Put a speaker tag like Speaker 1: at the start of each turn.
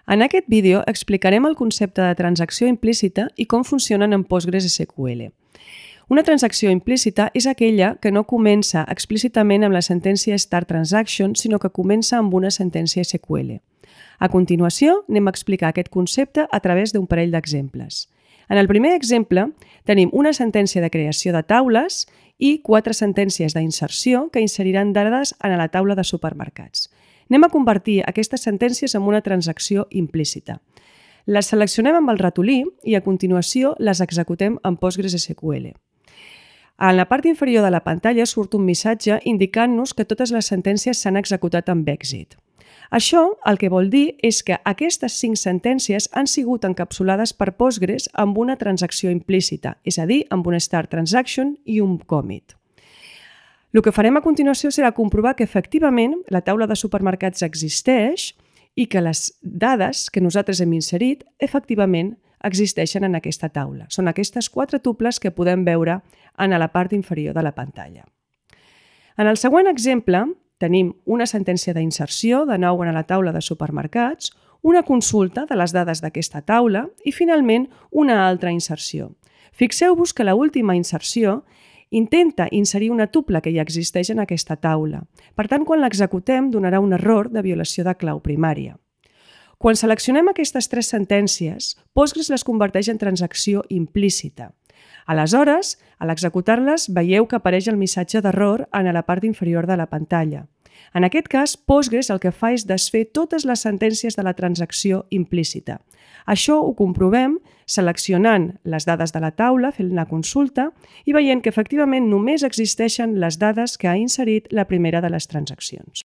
Speaker 1: En aquest vídeo explicarem el concepte de transacció implícita i com funcionen en PostgreSQL. Una transacció implícita és aquella que no comença explícitament amb la sentència start transaction, sinó que comença amb una sentència SQL. A continuació, anem a explicar aquest concepte a través d'un parell d'exemples. En el primer exemple, tenim una sentència de creació de taules i 4 sentències d'inserció que inseriran dades en la taula de supermercats. Anem a convertir aquestes sentències en una transacció implícita. Les seleccionem amb el ratolí i a continuació les executem en PostgreSQL. En la part inferior de la pantalla surt un missatge indicant-nos que totes les sentències s'han executat amb èxit. Això el que vol dir és que aquestes 5 sentències han sigut encapsulades per Postgres amb una transacció implícita, és a dir, amb un start transaction i un commit. El que farem a continuació serà comprovar que efectivament la taula de supermercats existeix i que les dades que nosaltres hem inserit efectivament existeixen en aquesta taula. Són aquestes 4 tuples que podem veure en la part inferior de la pantalla. En el següent exemple tenim una sentència d'inserció, de nou en la taula de supermercats, una consulta de les dades d'aquesta taula i finalment una altra inserció. Fixeu-vos que l'última inserció intenta inserir una tuple que ja existeix en aquesta taula. Per tant, quan l'executem, donarà un error de violació de clau primària. Quan seleccionem aquestes 3 sentències, Postgres les converteix en transacció implícita. Aleshores, a l'executar-les, veieu que apareix el missatge d'error en la part inferior de la pantalla. En aquest cas, Postgres el que fa és desfer totes les sentències de la transacció implícita. Això ho comprovem seleccionant les dades de la taula, fent la consulta i veient que efectivament només existeixen les dades que ha inserit la primera de les transaccions.